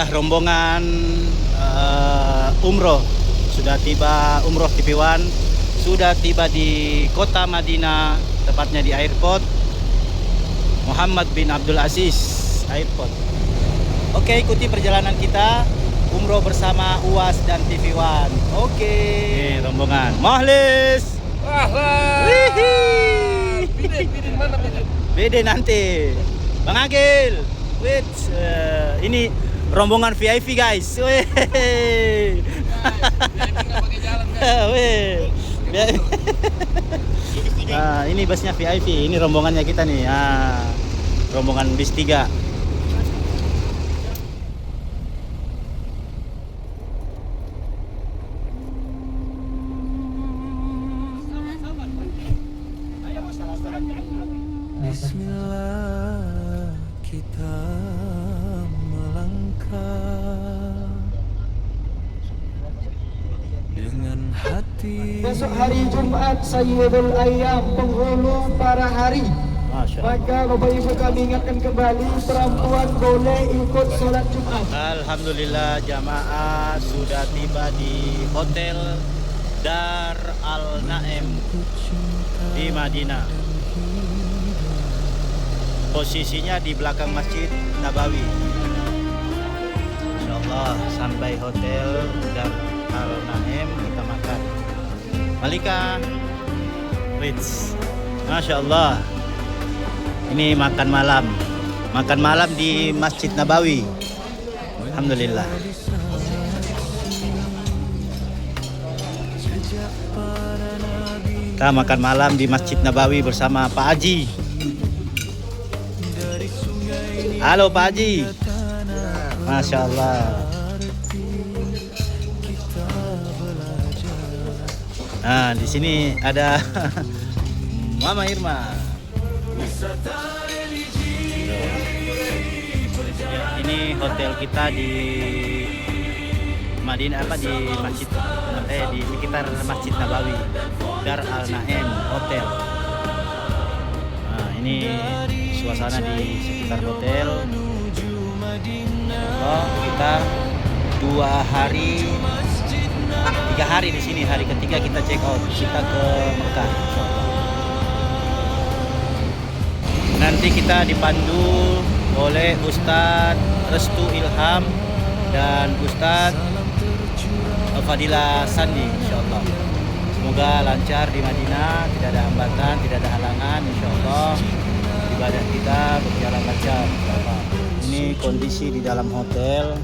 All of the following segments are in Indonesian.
rombongan umroh sudah tiba, umroh TP1 sudah tiba di kota Madinah, tepatnya di airport Muhammad bin Abdul Aziz Airport. Oke, ikuti perjalanan kita umroh bersama UAS dan TV1. Oke. Ini rombongan Mohlis. Bidin mana Bidin? Bede nanti. Bang Agil. Wait, ini rombongan VIP guys. Weh. Nah, ini busnya VIP. Ini rombongannya kita nih. Nah, rombongan bis 3. Bismillah kita melangkah dengan hati. Besok hari Jumat Sayyidul Ayyam, penghulu para hari. Maka Bapak Ibu kami ingatkan kembali, perempuan boleh ikut sholat Jumat. Alhamdulillah jamaah sudah tiba di Hotel Dar Al Naim di Madinah. Posisinya di belakang Masjid Nabawi. Insyaallah sampai Hotel Dar Al Naim kita makan. Malika, wits, Masya Allah. Ini makan malam di Masjid Nabawi. Alhamdulillah. Kita makan malam di Masjid Nabawi bersama Pak Haji. Halo Pak Haji. Masya Allah. Nah, di sini ada Mama Irma. Ini hotel kita di Madinah, di masjid, di sekitar Masjid Nabawi, Dar Al Naim Hotel. Nah, ini suasana di sekitar hotel. Oh, kita 3 hari di sini. Hari ketiga kita check out, kita ke Mekah. Nanti kita dipandu oleh Ustadz Restu Ilham dan Ustadz Fadila Sandi, insyaallah. Semoga lancar di Madinah, tidak ada hambatan, tidak ada halangan, insyaallah. Ibadah kita berjalan lancar, insyaallah. Ini kondisi di dalam hotel.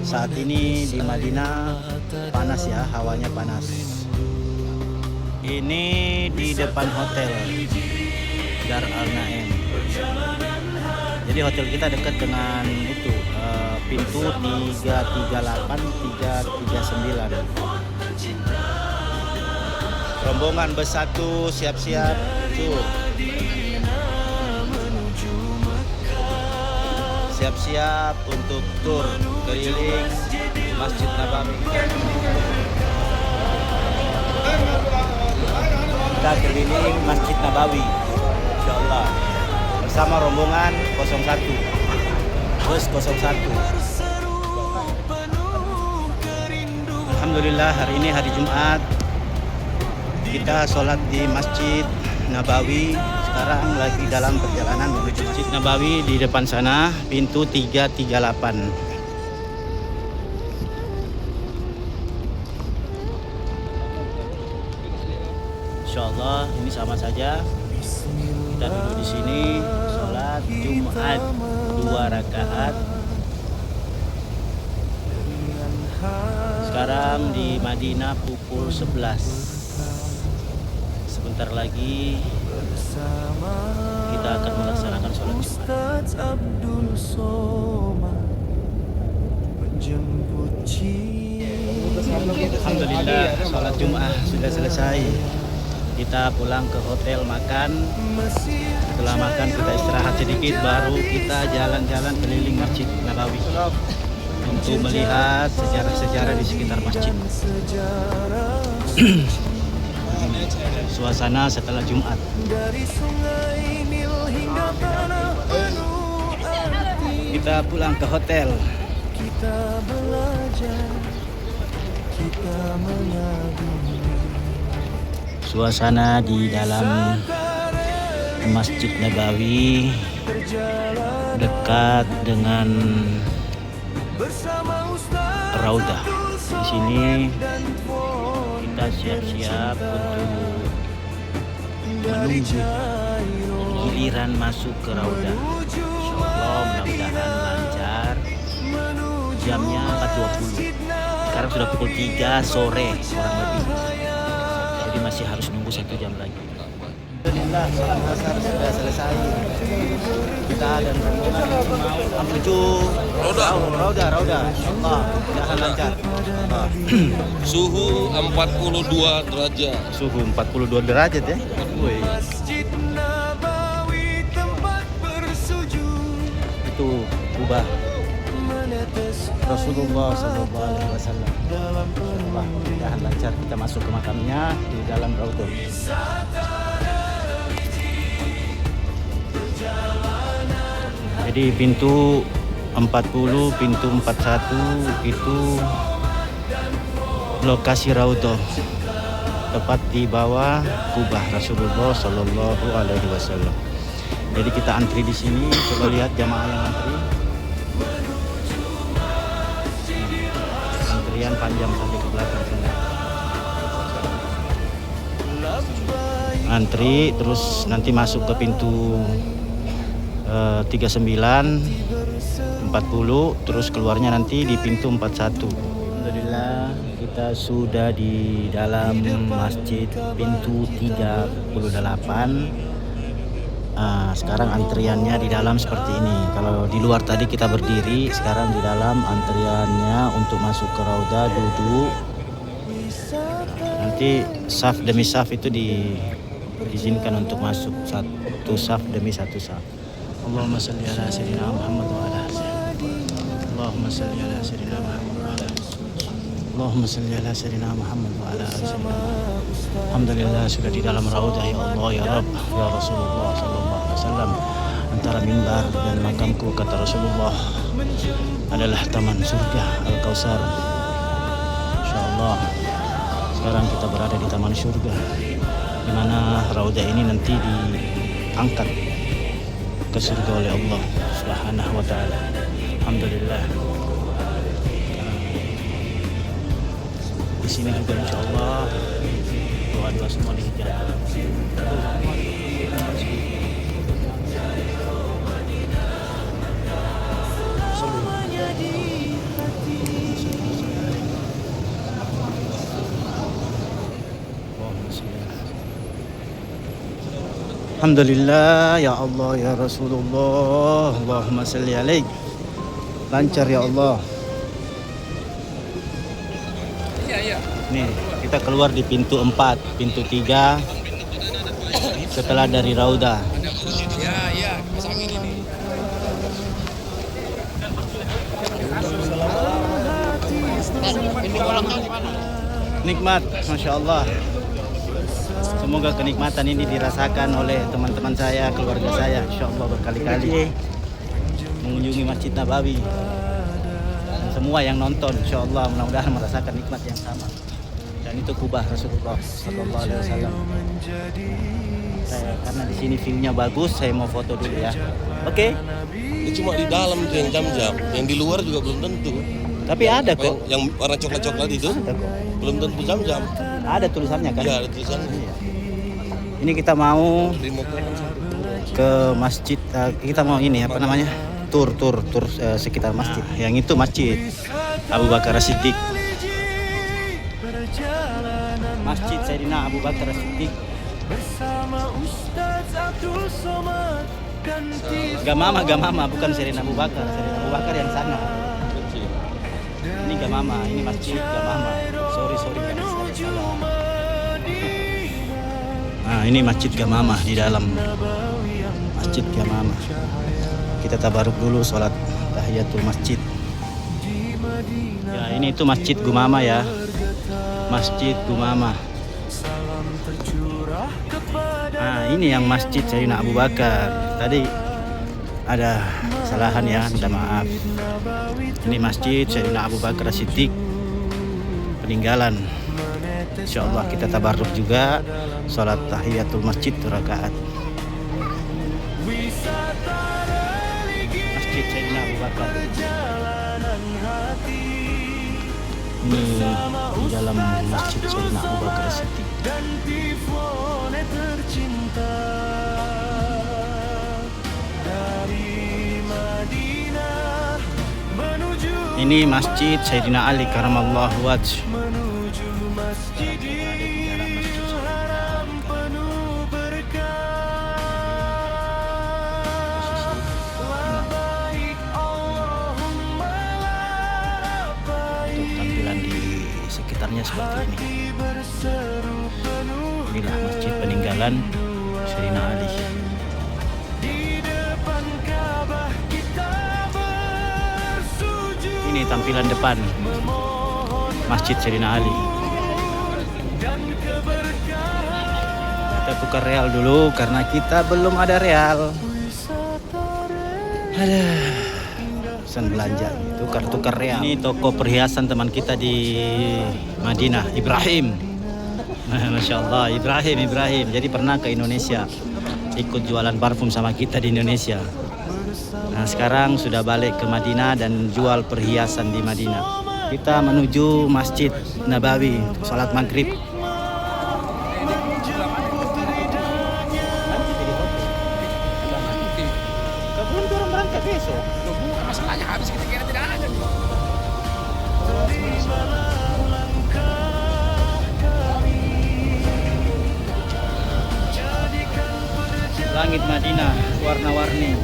Saat ini di Madinah panas ya, hawanya panas. Ini di depan hotel Dar Al Naim. Jadi hotel kita dekat dengan itu pintu 338, 339. Rombongan bus 1 siap-siap tur. Siap-siap untuk tur keliling Masjid Nabawi. Kita keliling Masjid Nabawi, insyaallah, bersama rombongan 01, bus 01. Alhamdulillah hari ini hari Jumat. Kita sholat di Masjid Nabawi. Sekarang lagi dalam perjalanan menuju Masjid Nabawi. Di depan sana pintu 338. Insyaallah ini sama saja. Kita duduk di sini sholat Jumat 2 rakaat. Sekarang di Madinah pukul 11. Sebentar lagi kita akan melaksanakan sholat Jumat. Alhamdulillah sholat Jumat sudah selesai. Kita pulang ke hotel makan. Setelah makan kita istirahat sedikit, baru kita jalan-jalan keliling Masjid Nabawi untuk melihat sejarah-sejarah di sekitar masjid. Suasana setelah Jumat. Kita pulang ke hotel. kita belajar, kita mengagumi. Suasana di dalam Masjid Nabawi dekat dengan Raudah. Di sini kita siap-siap untuk menunggu giliran masuk ke Raudah. Insyaallah mudah-mudahan lancar. Jamnya 4.20. Sekarang sudah pukul 3 sore kurang lebih. Jadi masih harus nunggu 1 jam lagi. Alhamdulillah sholat asar sudah selesai. Kita dan rombongan mau menuju Raudah. Insyaallah mudah-mudahan lancar. Suhu 42 derajat. Suhu 42 derajat ya. Woi. Itu Kubah Rasulullah sallallahu alaihi wasallam. Insyaallah mudah-mudahan lancar kita masuk ke makamnya di dalam Raudah. Jadi pintu 40, pintu 41 itu lokasi Raudah, tepat di bawah kubah Rasulullah Sallallahu Alaihi Wasallam. Jadi kita antri di sini. Coba lihat jamaah yang antri. Antrian panjang sampai ke belakang sana. Antri terus nanti masuk ke pintu 39, 40, terus keluarnya nanti di pintu 41. Alhamdulillah kita sudah di dalam masjid pintu 38. Sekarang antriannya di dalam seperti ini. Kalau di luar tadi kita berdiri, sekarang di dalam antriannya untuk masuk ke Raudah duduk. Nanti saf demi saf itu diizinkan untuk masuk, satu saf demi satu saf. Allahumma salli ala sayyidina Muhammad wa ala Allahumma salli ala sayyidina Muhammad wa ala Allahumma salli ala sayyidina Muhammad wa ala Alhamdulillah sudah di dalam Raudah ya Allah ya Rabb ya Rasulullah sallallahu alaihi wasallam. Antara mimbar dan makamku kata Rasulullah adalah taman surga Al-Kautsar. Insyaallah sekarang kita berada di taman surga, di mana Raudah ini nanti diangkat ke surga oleh Allah Subhanahu wa taala. Alhamdulillah. Di sini juga insyaallah doa-doa semua diijabah. Alhamdulillah ya Allah ya Rasulullah. Allahumma salli alaik. Lancar ya Allah. Iya. Nih, kita keluar di pintu 4, pintu 3 setelah dari Raudah. Iya, pasangin ini. Nikmat, Masya Allah. Semoga kenikmatan ini dirasakan oleh teman-teman saya, keluarga saya. Insya Allah berkali-kali mengunjungi Masjid Nabawi. Dan semua yang nonton, insya Allah mudah-mudahan merasakan nikmat yang sama. Dan itu kubah Rasulullah Sallallahu Alaihi Wasallam. Karena di sini view-nya bagus, saya mau foto dulu ya. Oke. Ini cuma di dalam tuh yang jam-jam, yang di luar juga belum tentu. Tapi ada kok. Yang warna coklat-coklat itu Ada kok. belum tentu jam-jam. Ada tulisannya kan? Iya, ada tulisannya. Ini kita mau Remote ke masjid, kita mau ini apa namanya? Tur sekitar masjid. Yang itu masjid Abu Bakar As-Siddiq. Masjid Sayyidina Abu Bakar As-Siddiq. Gamama bukan Sayyidina Abu Bakar. Sayyidina Abu Bakar yang sana. Ini Gamama, ini masjid Gamama. Sorry guys, ada salah. Nah, ini masjid Gamama di dalam masjid Gamama. Kita tabaruk dulu sholat tahiyatul masjid. Ya, ini itu masjid Gumama ya. Masjid Gumama. Nah, ini yang masjid Sayyidina Abu Bakar. Tadi ada kesalahan ya, minta maaf. Ini masjid Sayyidina Abu Bakar As-Siddiq peninggalan. Insyaallah kita tabarruk juga salat tahiyatul masjid 2 rakaat. Masjid Sayyidina Abu Bakar. Ini di dalam masjid Sayyidina Abu Bakar As-Siddiq. Ini masjid Sayyidina Ali karamallahu wajh. Tampilan di sekitarnya seperti ini. Inilah masjid peninggalan Sayyidina Ali. Ini tampilan depan Masjid Sayyidina Ali. Kita tukar real dulu karena kita belum ada real. Ada pesan belanja, tukar real. Ini toko perhiasan teman kita di Madinah, Ibrahim. Masya Allah, Ibrahim. Jadi pernah ke Indonesia, ikut jualan parfum sama kita di Indonesia. Nah sekarang sudah balik ke Madinah dan jual perhiasan di Madinah. Kita menuju Masjid Nabawi untuk sholat maghrib. Belum turun berangkat besok. Masalahnya habis kita kira tidak ada. Langit Madinah warna-warni.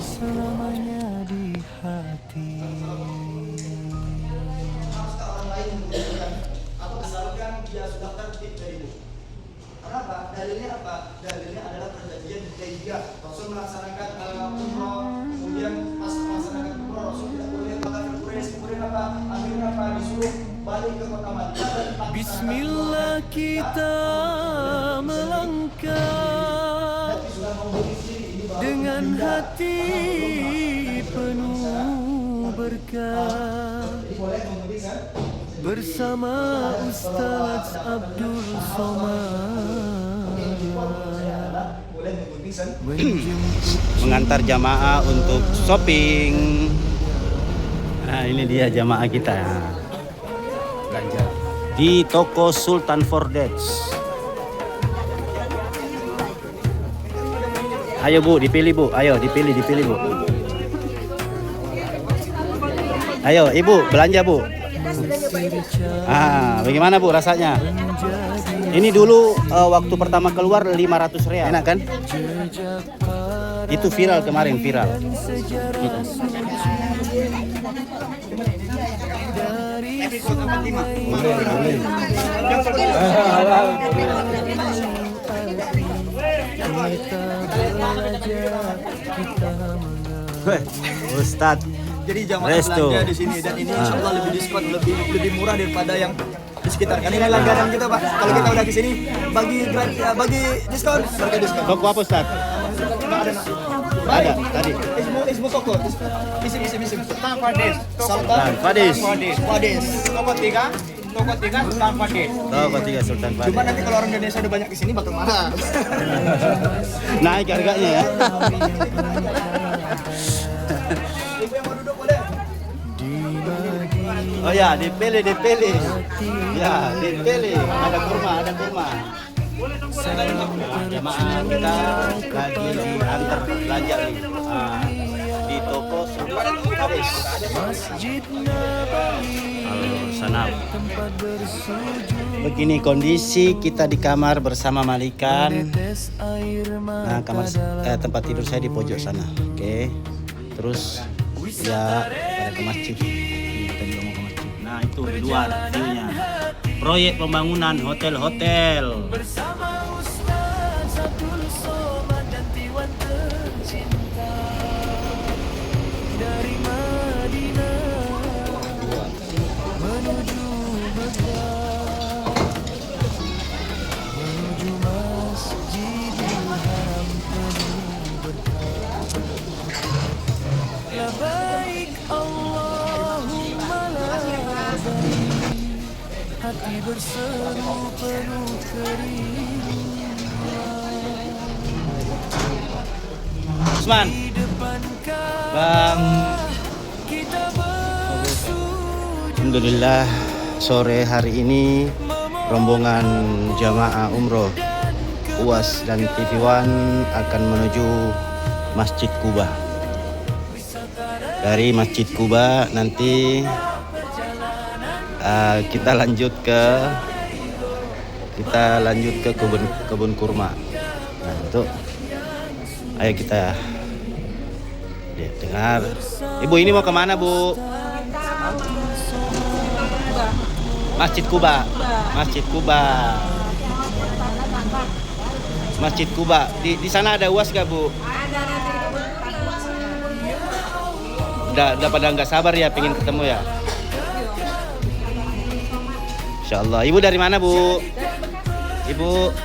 Selamanya di hati. Apa misalkan dia sudah tertib dari ibu? Kenapa? Dalilnya apa? Dalilnya adalah perjanjian Hudaybiyah. Rasul melaksanakan umroh, kemudian pas melaksanakan umroh Rasul tidak boleh makan Quraisy, kemudian apa? Akhirnya apa? Disuruh balik ke kota Madinah dan Bismillah kita melangkah dengan hati penuh berkah bersama Ustaz Abdul Somad Mengantar jamaah untuk shopping. Nah ini dia jamaah kita belanja di toko Sultan Fordex. Ayo Bu, dipilih Bu. Ayo dipilih Bu. Ayo Ibu, belanja Bu. Bagaimana Bu rasanya? Ini dulu waktu pertama keluar 500 real. Enak kan? Itu viral kemarin, viral. Ustadz. Jadi jamaah belanja di sini dan ini insya Allah lebih diskon, lebih murah daripada yang di sekitar. Kan ini langganan kita Pak. Kalau kita udah di sini bagi diskon. Toko apa Ustadz? Ada tadi. Ismu toko. Isi. Sultan Fadis. Sultan Fadis. Toko 3 Sultan Fadis. Toko 3 Sultan Fadis. Cuma nanti kalau orang Indonesia udah banyak di sini bakal mahal. Naik harganya ya. Ibu yang mau duduk boleh? Oh ya, dipilih. Ya, dipilih. Ada kurma. Jamaah kita lagi antar belanja nih. Di toko Sultan Fadis. Halo, sana. Begini kondisi kita di kamar bersama Malikan. Nah, tempat tidur saya di pojok sana. Oke. Terus ya pada ke masjid. Kita juga mau ke masjid. Nah, itu di luar view-nya. Proyek pembangunan hotel-hotel. hati berseru penuh kerinduan. Usman, Di depan Bang. kita bersujud. Alhamdulillah sore hari ini rombongan jamaah umroh UAS dan TV One akan menuju Masjid Kuba. Dari Masjid Kuba nanti kita lanjut ke kebun kurma. Nah, itu ayo kita lihat dengar. Ibu ini mau kemana, Bu? Masjid Kuba. Masjid Kuba. Masjid Kuba. Di sana ada UAS gak, Bu? Udah pada nggak sabar ya pengen ketemu ya. Insya Allah. Ibu dari mana, Bu? Ibu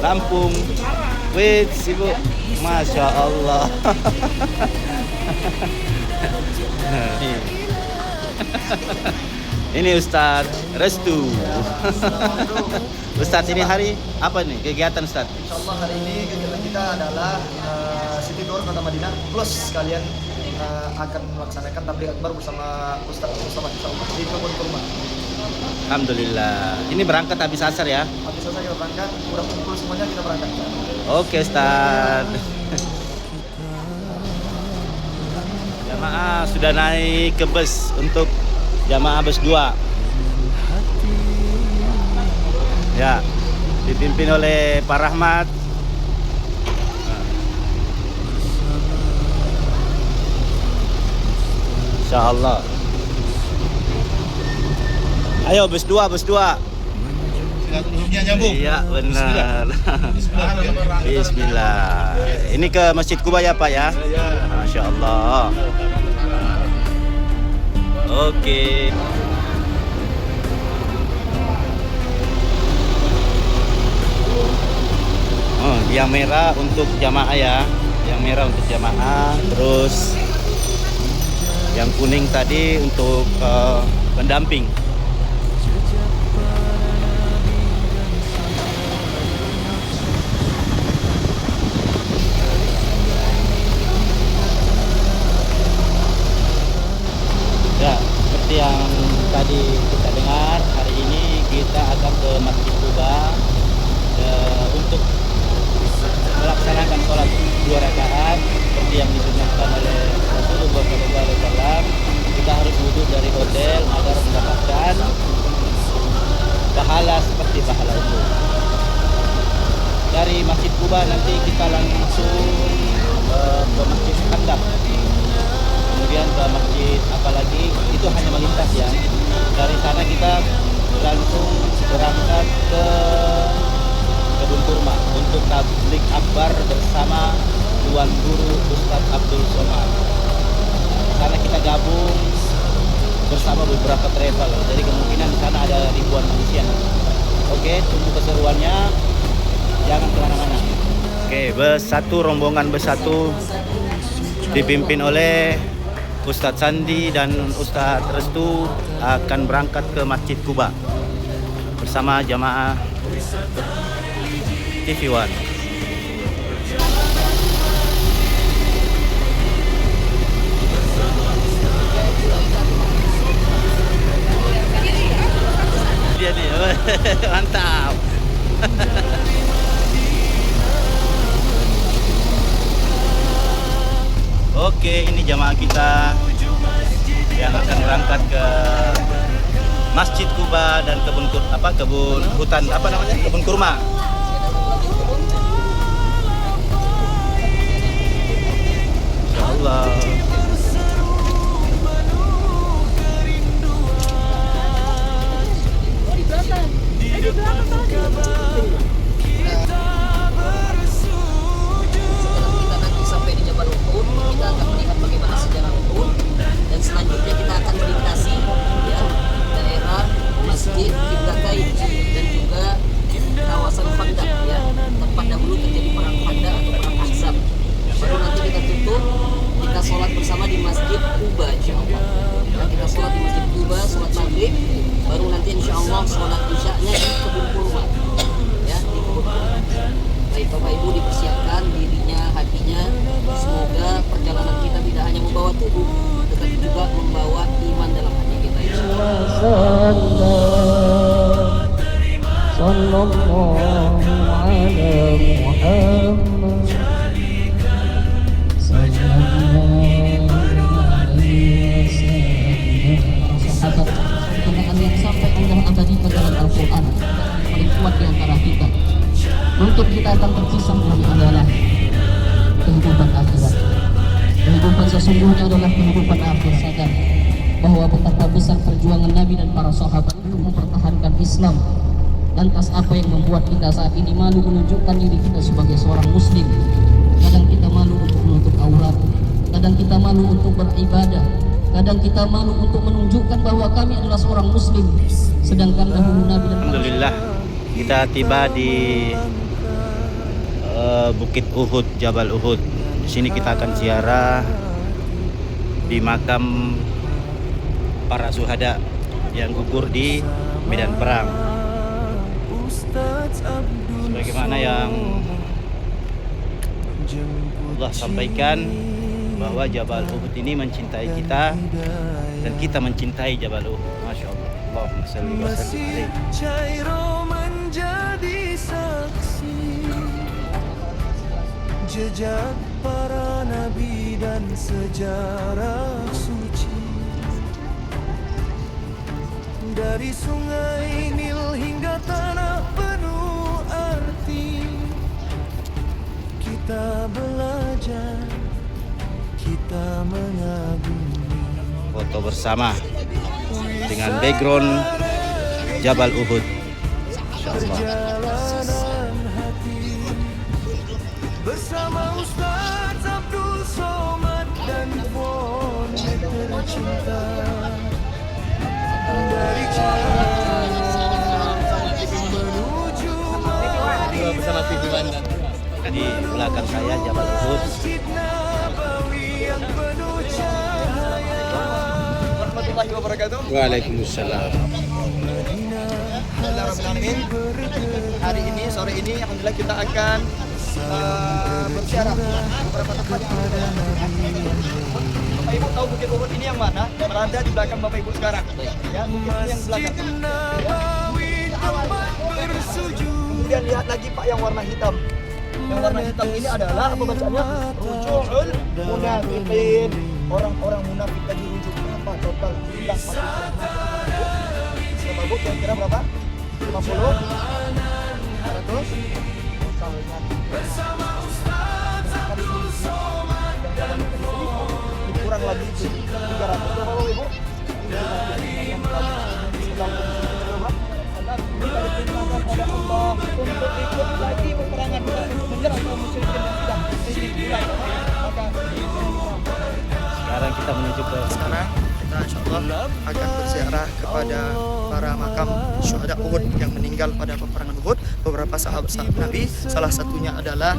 Lampung. Wih, Ibu. Masya Allah. Ini Ustadz Restu. Ustadz, ini hari apa nih kegiatan Ustadz? Insyaallah hari ini kegiatan kita adalah City Tour Kota Madinah plus kalian akan melaksanakan tabligh akbar bersama Ustaz Mustafa insyaallah di kebun kurma. Alhamdulillah. Ini berangkat habis asar ya? Habis selesai kita berangkat, udah kumpul semuanya kita berangkat. Oke, Ustadz. Jamaah sudah naik ke bus untuk jamaah bus 2. Ya, dipimpin oleh Pak Rahmat. Insya Allah. Ayo bus 2. Iya benar. Bismillah. Ini ke Masjid Kuba ya Pak ya? Masya Allah. Oke. Oh, yang merah untuk jamaah ya. Yang merah untuk jamaah. Terus yang kuning tadi untuk pendamping. Ya, seperti yang tadi kita dengar, hari ini kita akan ke Masjid Kuba untuk melaksanakan sholat 2 rakaat seperti yang disunnahkan oleh Rasulullah SAW. Kita harus wudhu dari hotel agar mendapatkan pahala seperti pahala itu. Dari Masjid Kuba nanti kita langsung ke Masjid Khandaq. Kemudian ke masjid apalagi itu hanya melintas ya. Dari sana kita langsung berangkat ke kebun kurma untuk tabligh akbar bersama Tuan Guru Ustadz Abdul Somad. Di sana kita gabung bersama beberapa travel. Jadi kemungkinan di sana ada ribuan manusia. Oke, tunggu keseruannya. Jangan kemana-mana. Oke, rombongan bus 1 dipimpin oleh Ustadz Sandi dan Ustadz Restu akan berangkat ke Masjid Kuba bersama jamaah TV One. Dia nih, mantap. Oke, ini jamaah kita yang akan berangkat ke Masjid Kuba dan kebun hutan apa namanya? Kebun kurma. Insyaallah. Sampai di Jabal Uhud, kita akan melihat bagaimana sejarah Uhud, dan selanjutnya kita akan melintasi ya daerah Masjid Qiblatain dan juga kawasan Khandaq ya, tempat dahulu terjadi perang Khandaq atau perang Ahzab. Baru nanti kita tutup, kita sholat bersama di Masjid Kuba insyaallah. Nah, kita sholat di Masjid Kuba, sholat maghrib. Sahabat, kenaan yang sampai Allah abadikan dalam Al-Quran paling kuat di antara kita. Mungkin kita akan terkisah ini adalah kehidupan akhirat. Kehidupan sesungguhnya adalah kehidupan akhir. Sadar bahwa betapa besar perjuangan Nabi dan para sahabat untuk mempertahankan Islam. Lantas apa yang membuat kita saat ini malu menunjukkan diri kita sebagai seorang muslim? Kadang kita malu untuk menutup aurat, kadang kita malu untuk beribadah, kadang kita malu untuk menunjukkan bahwa kami adalah seorang muslim. Sedangkan dahulu Nabi dan Alhamdulillah kita tiba di Bukit Uhud, Jabal Uhud. Di sini kita akan ziarah di makam para syuhada yang gugur di medan perang. Sebagaimana yang Allah sampaikan bahwa Jabal Uhud ini mencintai kita dan kita mencintai Jabal Uhud. Masya Allah. Allahumma salli wa sallim alaihi. Cairo menjadi saksi jejak para nabi dan sejarah suci. Dari sungai Nil hingga tanah penuh arti, kita belajar, kita mengagumi. Foto bersama dengan background Jabal Uhud. Insyaallah. Perjalanan hati bersama Ustaz Abdul Somad dan bonek tercinta. Dari Jakarta menuju Bersama TV Bandar. Di belakang saya Jabal Uhud. Masjid Nabawi yang penuh cahaya. Warahmatullahi wabarakatuh. Waalaikumsalam. Bismillahirrahmanirrahim. Hari ini, sore ini, alhamdulillah kita akan berziarah beberapa tempat yang ada. Bapak Ibu tahu Bukit Uhud ini yang mana? Berada di belakang Bapak Ibu sekarang. Ya, bukit ini yang Masjid belakang. Nabawi tempat bersujud. Kemudian lihat lagi Pak yang warna hitam. Yang warna hitam ini adalah apa bacaannya? Rujuul munafiqin. Orang-orang munafik tadi rujuk berapa? Total jumlah 40. Bapak Ibu kira-kira berapa? 50? 100? Kurang lagi itu 300. Berapa Bapak Ibu? Kita diperintahkan oleh Allah untuk ikut lagi peperangan, bukan untuk menyerang kaum musyrikin yang sudah syirik mulai. Maka Sekarang kita menuju ke sekarang kita insyaallah akan berziarah kepada para makam syuhada Uhud yang meninggal pada peperangan Uhud. Beberapa sahabat Nabi, salah satunya adalah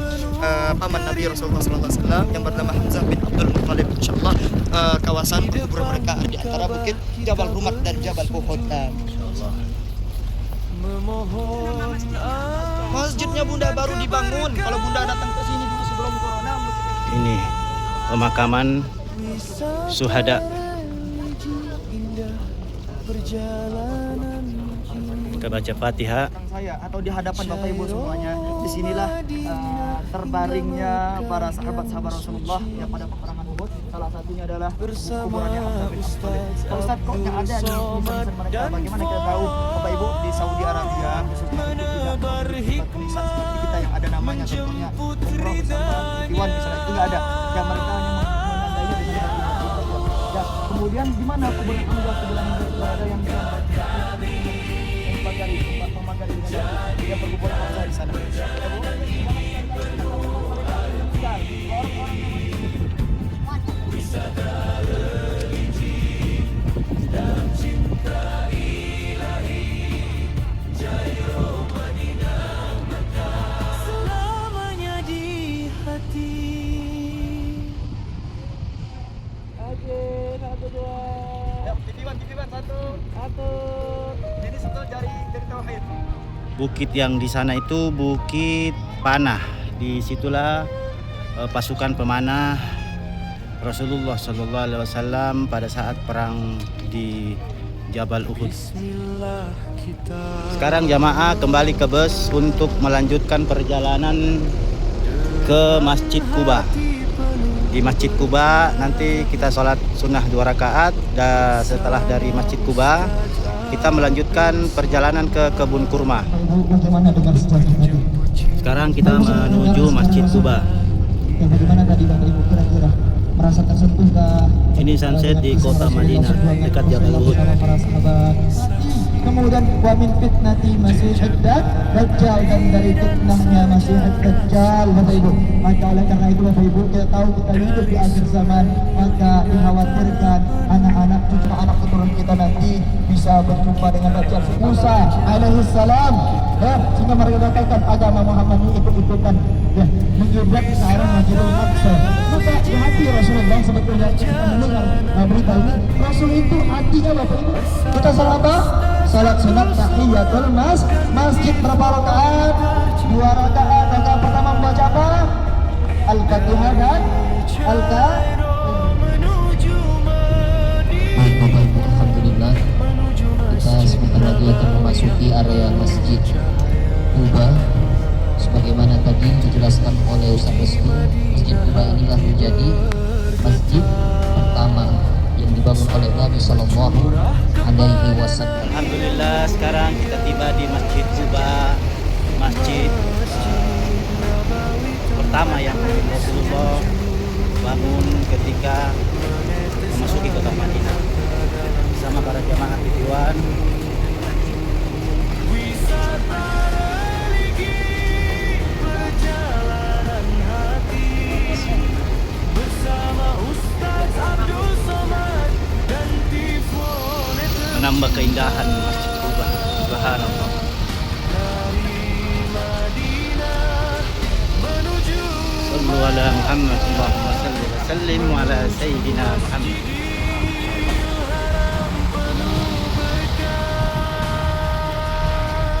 paman Nabi Rasulullah SAW yang bernama Hamzah bin Abdul Muttalib. Insyaallah kawasan kubur mereka di antara bukit Jabal Rumat dan Jabal Uhud. Insyaallah. Masjidnya Bunda baru dibangun. Kalau Bunda datang ke sini dulu sebelum corona, ini pemakaman syuhada. Kita baca Fatihah. saya atau di hadapan Bapak Ibu semuanya. Disinilah terbaringnya para sahabat-sahabat Rasulullah yang pada peperangan Uhud. Salah satunya adalah kuburannya Hamzah bin Abdul Muttalib. Pak Ustadz, kok nggak ada di nisan mereka? Bagaimana kita tahu Bapak Ibu di Saudi Arabia khususnya untuk tidak memiliki nisan seperti kita yang ada namanya tentunya umroh bersama Iwan misalnya, itu nggak ada. Ya mereka hanya menandainya dengan ya, kemudian di mana kuburan Hamzah berada yang bisa memagari dengan dia berkuburan Hamzah di sana. Ya, Bu? Selamanya di hati. Oke, 1, 2. Ya, TV1 satu. Jadi setelah dari tauhid. Bukit yang di sana itu Bukit Panah. Disitulah pasukan pemanah Rasulullah SAW pada saat perang di Jabal Uhud. Bismillah kita Sekarang jamaah kembali ke bus untuk melanjutkan perjalanan ke Masjid Kuba. Di Masjid Kuba nanti kita sholat sunnah 2 rakaat dan setelah dari Masjid Kuba kita melanjutkan perjalanan ke kebun kurma. Bagaimana dengan situasi tadi? Sekarang kita menuju Masjid Kuba. Ya, bagaimana tadi Bapak Ibu kira-kira merasa tersentuhkah? Ini sunset di kota Madinah dekat Jabal Uhud. Para sahabat. Kemudian wa min fitnati masih dajjal, dan dari fitnahnya masih dajjal Bapak Ibu. Maka oleh karena itu Bapak Ibu, kita tahu kita hidup di akhir zaman, maka dikhawatirkan anak-anak cucu anak keturunan kita nanti bisa berjumpa dengan dajjal. Musa alaihissalam, ya, sehingga mereka katakan agama Muhammad ini ikut-ikutan, ya, mengiblat sekarang Masjidil Aqsa. Maka di hati Rasulullah sebetulnya kita mendengar berita ini, Rasul itu hatinya Bapak Ibu. Kita salat apa? Salat sunat tahiyatul masjid berapa rakaat? 2 rakaat. Rakaat pertama membaca apa? Al-Fatihah dan Baik Bapak Ibu, Alhamdulillah kita sebentar lagi akan memasuki area Masjid Kuba. Sebagaimana tadi dijelaskan oleh Ustaz Restu, Masjid Kuba inilah menjadi masjid pertama yang dibangun oleh Nabi Sallallahu Alaihi Wasallam. Alhamdulillah sekarang kita tiba di Masjid Kuba, masjid pertama yang Rasulullah bangun ketika memasuki kota Madinah bersama para jamaah Tidiwan. wisata religi perjalanan hati bersama Ustaz Abdul Somad dan Tifone Menambah keindahan Masjid Kuba. Subhanallah. Madinah menuju Sallu ala Muhammad, Allahumma salli wa sallim ala Sayyidina Muhammad.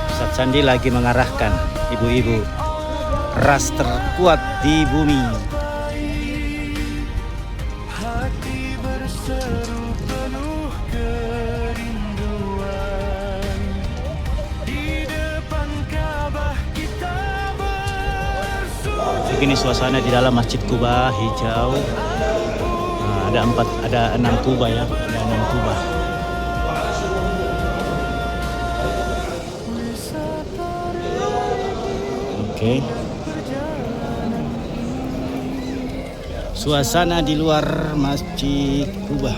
Ustaz Sandi lagi mengarahkan ibu-ibu ras terkuat di bumi. hati berseru penuh kerinduan di depan Ka'bah kita bersujud. Begini suasana di dalam Masjid Kuba, hijau. Nah, ada 6 kubah ya, ada 6 kubah. Oke. Suasana di luar Masjid Kuba.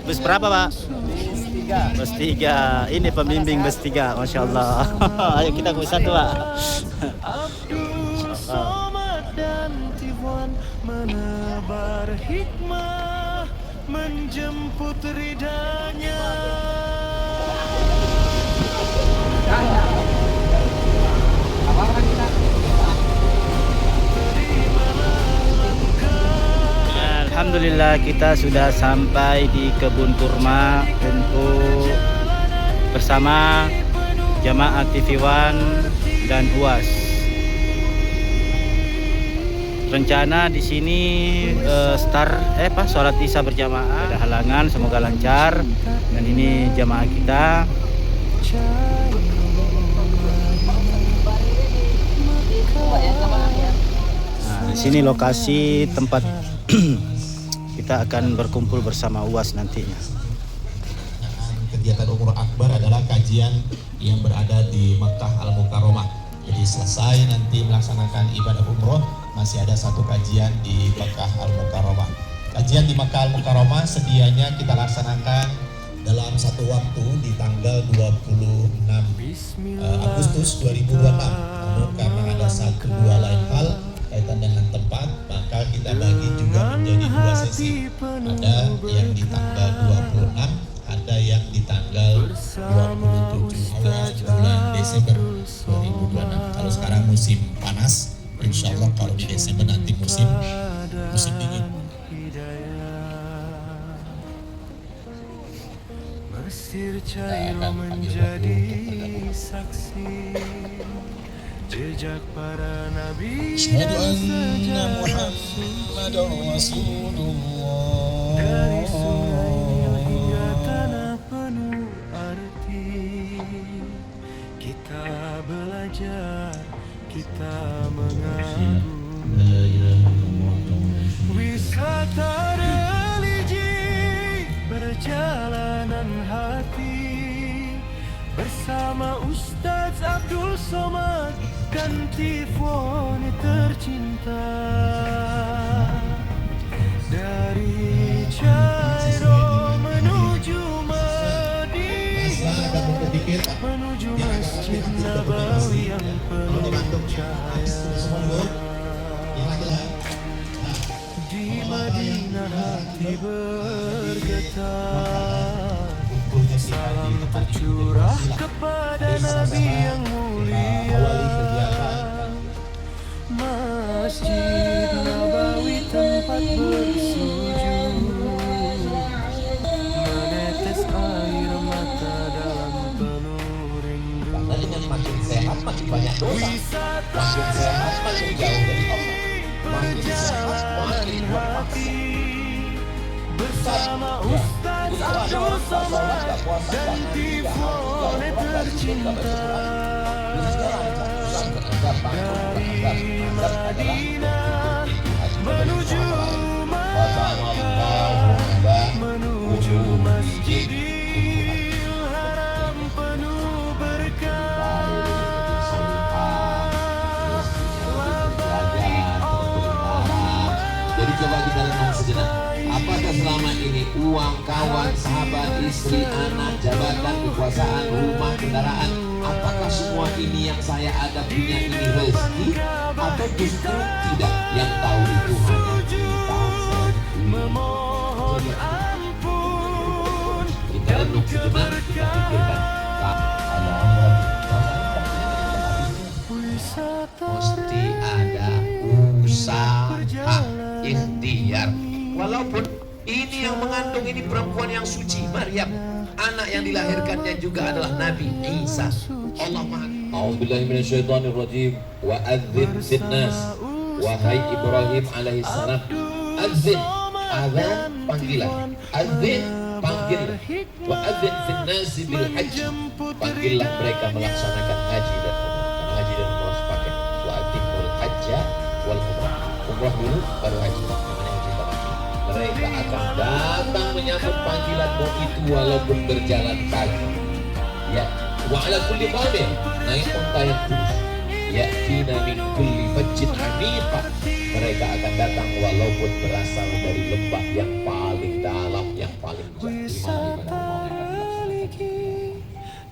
Bus berapa Pak? Bus 3. Ini pembimbing bus 3, Masya Allah. Ayo kita ke bus 1 Pak. Abdul Somad dan Tifwan menebar hikmah menjemput ridanya. Alhamdulillah kita sudah sampai di kebun kurma untuk bersama jamaah TV One dan UAS. Rencana di sini sholat isya berjamaah. Ada halangan, semoga lancar. Dan ini jamaah kita. Nah, di sini lokasi tempat kita akan berkumpul bersama UAS nantinya. Kegiatan Umroh Akbar adalah kajian yang berada di Makkah Al-Mukarramah. Jadi selesai nanti melaksanakan ibadah umroh, masih ada satu kajian di Makkah Al-Mukarramah. Kajian di Makkah Al-Mukarramah sedianya kita laksanakan dalam satu waktu di tanggal 26 Agustus 2026. Namun karena ada 1-2 lain hal kaitan dengan tempat, maka kita bagi juga menjadi 2 sesi. Ada yang di tanggal 26, ada yang di tanggal 27 bulan Desember 2026. Kalau sekarang musim panas, insya Allah kalau di Desember nanti musim dingin. Mesir Cairo menjadi saksi jejak para nabi Asyhadu dan anna sejarah Muhammadar Rasulullah. dari sungai hingga bersama Ustaz Abdul Somad dan Tifon tercinta. Dari Cairo menuju Madinah, menuju Masjid Nabawi yang penuh cahaya. Di Madinah hati bergetar, salam tercurah kepada Nabi yang mulia. Masjid Nabawi tempat bersujud, menetes air mata dalam penuh rindu. Makin sehat makin banyak dosa. Makin sehat makin jauh dari Allah. Makin sehat makin hati. Bersama Ustaz Abdul Somad dan Tifon tercinta. Dari Madinah menuju Makkah, menuju Masjidil Haram penuh berkah. Jadi coba kita renung sejenak. Apakah selama ini uang, kawan, sahabat, istri, anak, jabatan, kekuasaan, rumah, kendaraan, apakah semua ini yang saya ada punya ini rezeki? Atau justru tidak? Yang tahu itu hanya kita sendiri. Memohon ampun Kita renung sejenak, kita pikirkan. Mesti ada usaha, ikhtiar. Walaupun ini yang mengandung ini perempuan yang suci, Maryam, anak yang dilahirkannya juga adalah Nabi Isa. Allah Maha. A'udzubillahi minasyaitonirrajim. Wa adzin fin nas. Wahai Ibrahim alaihi salam, adzin, azan panggilan. Adzin, panggil. Wa adzin fin nas bil hajj. Panggillah mereka melaksanakan haji dan umrah. Karena haji dan umrah sepaket. Wa atimul hajja wal umrah. Umrah dulu baru haji. Mereka akan datang menyambut panggilanmu itu walaupun berjalan kaki. Ya, wa ala kulli dhamir, naik unta yang kurus. Ya'tina min kulli fajjin amiqa. Mereka akan datang walaupun berasal dari lembah yang paling dalam, yang paling jauh.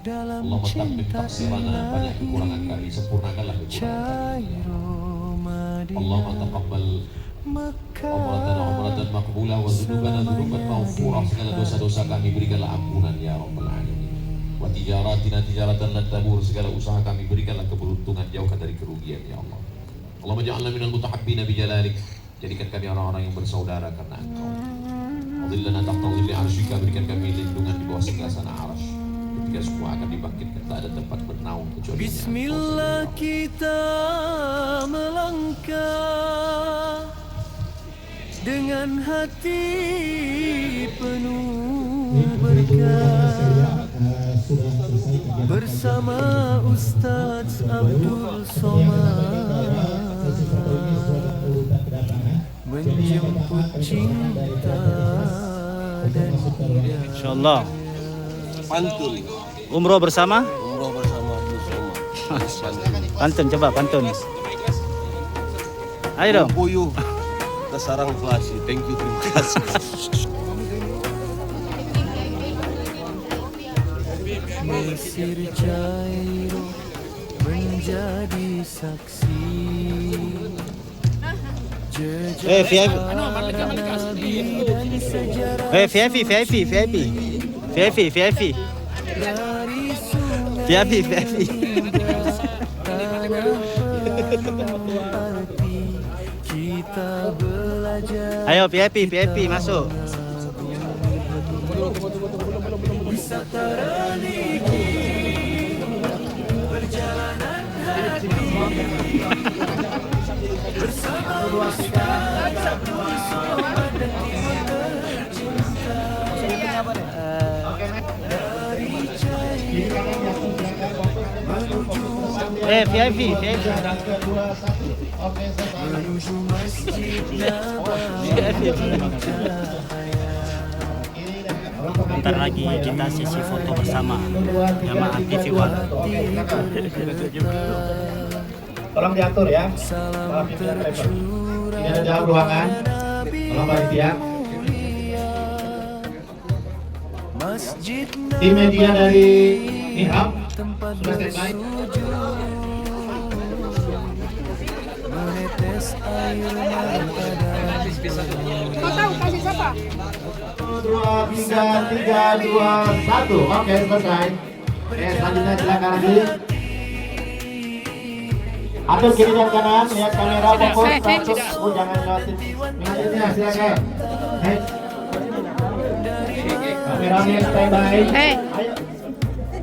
Allah tampil taksirana, banyak kekurangan kami, sempurnakanlah kekurangan kami. Allah taqabbal umratan maqbulah wa dzunubana dzunuban maghfurah. Segala dosa-dosa kami berikanlah ampunan ya rabbal alamin. Wa tijaratina tijaratan lan tabur. Segala usaha kami berikanlah keberuntungan, jauhkan dari kerugian ya Allah. Allahumma ja'alna minal mutahabbina bi jalalik. Jadikan kami orang-orang yang bersaudara karena Engkau. Adillana tahta dhilli arsyika, berikan kami lindungan di bawah singgasana arsy. Ketika semua akan dibangkitkan, tak ada tempat bernaung kecuali Bismillah kita melangkah dengan hati penuh berkah, bersama Ustaz Abdul Somad menjemput cinta dan hidayah. Insyaallah. Pantun. Umroh bersama? Umroh bersama Abdul Somad. Pantun, coba pantun. Ayo dong. Puyuh ke sarang inflasi. Thank you, terima kasih. Mesir Cairo menjadi saksi jejak VIP. Nabi dan sejarah VIP. dari sungai VIP. tanah penuh arti kita belajar. Ayo VIP masuk. Wisata religi perjalanan hati bersama Ustaz Abdul Somad dan tercinta. Dari Cairo menuju VIP. menuju Masjid Nabawi cahaya. Bentar lagi kita sesi foto bersama jamaah TV One. Tolong diatur ya. Tolong pimpinan driver. Ini ada dalam ruangan. Tolong panitia. Tim media dari Ihab sudah standby. Kau tahu kasih siapa? 2, 3, 2, 1. Oke, selesai. Oke, selanjutnya silakan nanti. Atur kiri dan kanan, lihat kamera fokus. Jangan lewatin. Selanjutnya silakan. Kameramen standby. Ayo.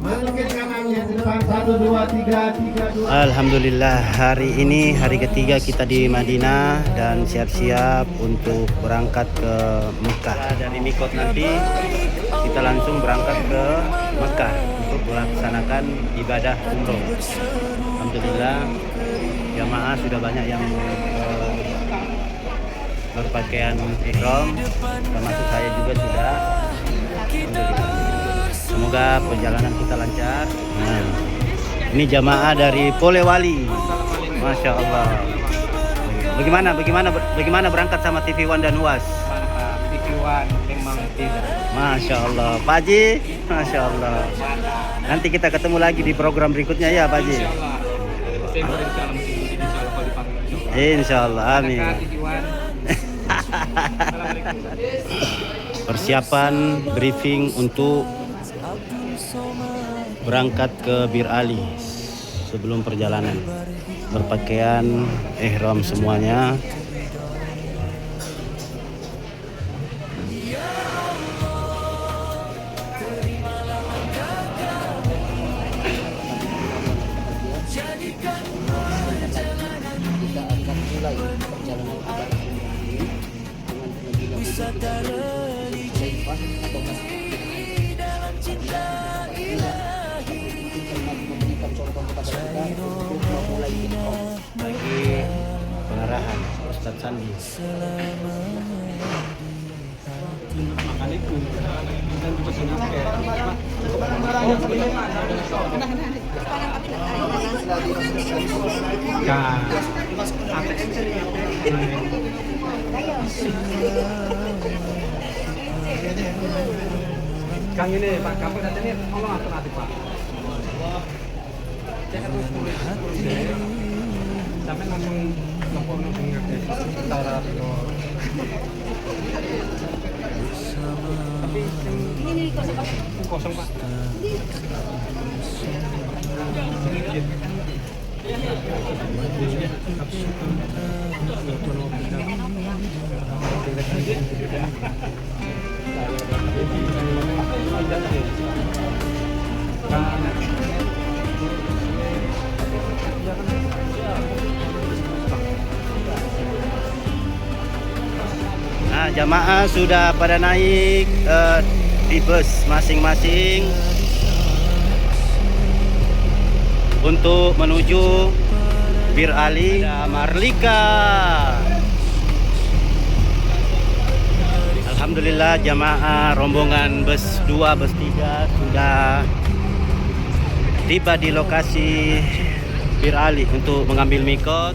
Masuk ke kanannya di depan 1, 2, 3, 2. Alhamdulillah, hari ini hari ketiga kita di Madinah dan siap-siap untuk berangkat ke Mekah. Dari Mikot nanti kita langsung berangkat ke Mekah untuk melaksanakan ibadah umroh. Alhamdulillah, jamaah sudah banyak yang berpakaian ihram, termasuk saya juga sudah. Alhamdulillah. Semoga perjalanan kita lancar. Nah, ini jamaah dari Polewali. Masya Allah. Bagaimana berangkat sama TV One dan UAS? TV One memang tidak. Masya Allah. Pak Haji, Masya Allah. Nanti kita ketemu lagi di program berikutnya ya Pak Haji. Insya Allah. Amin. Persiapan briefing untuk berangkat ke Bir Ali sebelum perjalanan, berpakaian ihram semuanya. Kita akan mulai perjalanan ibadah ini dengan menuju atau memberikan contoh kepada kita untuk memulai Bagi pengarahan Ustadz Sandi. Kang ini Pak, kamu datang ini tolong atur nanti Pak. Sampai langsung telepon antara tapi ini kosong Pak. Nah, jamaah sudah pada naik di bus masing-masing untuk menuju Bir Ali. Ada Marlika. Alhamdulillah, jamaah rombongan bus 2, bus 3 sudah tiba di lokasi Bir Ali untuk mengambil mikot.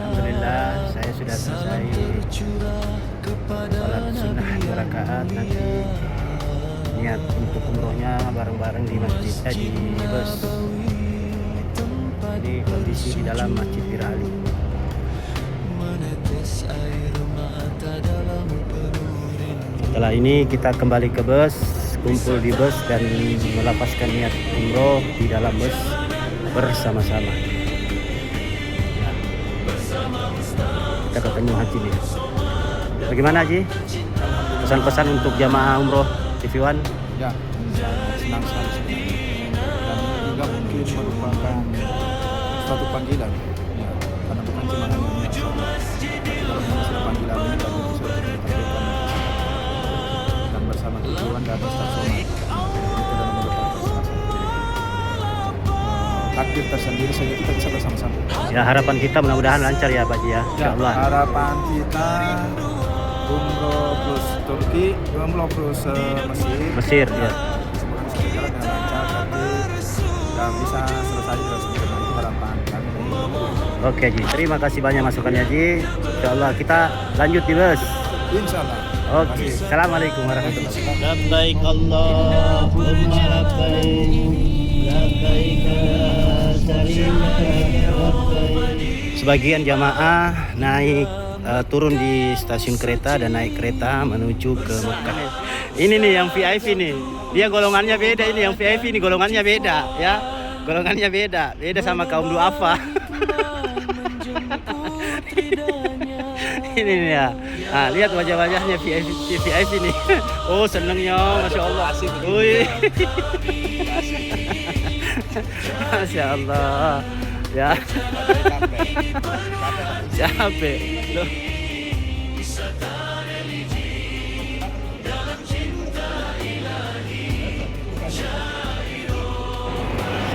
Alhamdulillah, saya sudah selesai salat sunnah 2 rakaat. Nanti niat untuk umrohnya bareng-bareng di masjid, di bus. Jadi kondisi di dalam masjid Bir Ali. Setelah ini kita kembali ke bus, kumpul di bus dan melapaskan niat umroh di dalam bus bersama-sama. Ya. Tanjung Haji ini. Bagaimana Haji? Pesan-pesan untuk jamaah umroh TV One? Ya, senang sekali sebenarnya. Dan ini juga mungkin merupakan suatu panggilan. Ya, karena bukan cuma hanya kalau sudah panggilan ini kami bisa menyampaikan dan bersama tujuan dan stasiun itu dalam merupakan salah satu takdir tersendiri sehingga kita bisa bersama-sama. Ya, harapan kita mudah-mudahan lancar ya Pak Haji ya. Insyaallah. Harapan kita umroh plus Turki, umroh plus Mesir ya. semoga bisa berjalan dengan lancar dan bisa selesai dengan sempurna. Itu harapan kami. Oke Haji, terima kasih banyak masukannya Haji. Insyaallah kita lanjut di bus. Insyaallah. Oke, Assalamualaikum warahmatullahi wabarakatuh. Labbaik Allahumma labbaik, labbaik sebagian jamaah naik turun di stasiun kereta dan naik kereta menuju ke Mekah. Ini nih yang VIP nih. Dia golongannya beda, ini yang VIP nih golongannya beda ya. Golongannya beda sama kaum duafa. Ini nih ya. Nah, lihat wajah-wajahnya VIP nih. Oh, senengnya, Masya Allah. Wih. Masya Allah. Ya. Capek. Loh.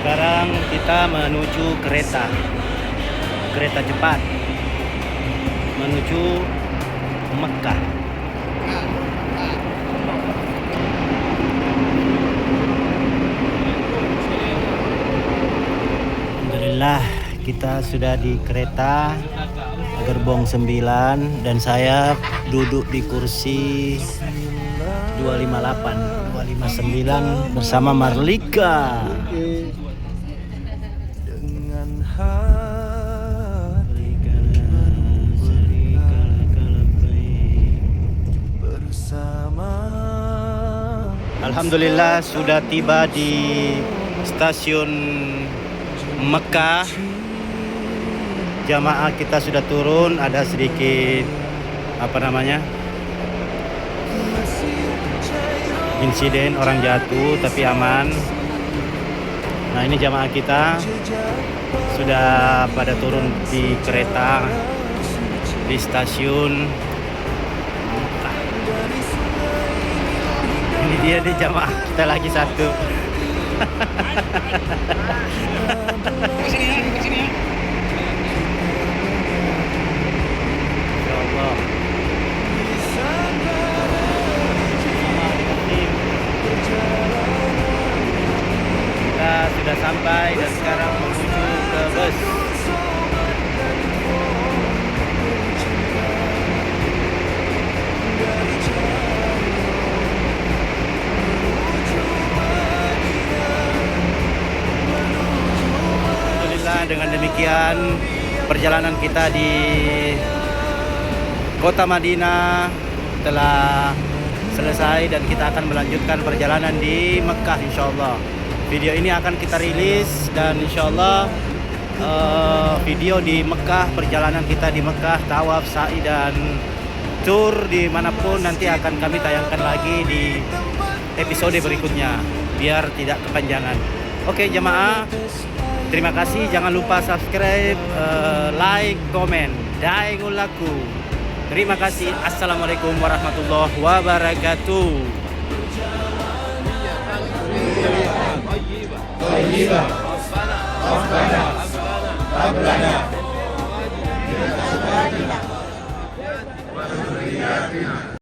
Sekarang kita menuju kereta cepat menuju Mekah. Alhamdulillah kita sudah di kereta gerbong 9 dan saya duduk di kursi 259 bersama Marlika. Alhamdulillah sudah tiba di stasiun Mekah. Jamaah kita sudah turun, ada sedikit insiden orang jatuh tapi aman. Nah, ini jamaah kita sudah pada turun di kereta di stasiun Mekah. Ini dia nih jamaah kita lagi satu. Ya Allah. Kita sudah sampai dan sekarang menuju ke bus. Dengan demikian perjalanan kita di kota Madinah telah selesai dan kita akan melanjutkan perjalanan di Mekah insyaallah. Video ini akan kita rilis dan insyaallah video di Mekah, perjalanan kita di Mekah, tawaf, sa'i dan tur dimanapun nanti akan kami tayangkan lagi di episode berikutnya biar tidak kepanjangan. Oke jamaah, terima kasih, jangan lupa subscribe, like, komen, daengul laku. Terima kasih. Assalamualaikum warahmatullahi wabarakatuh.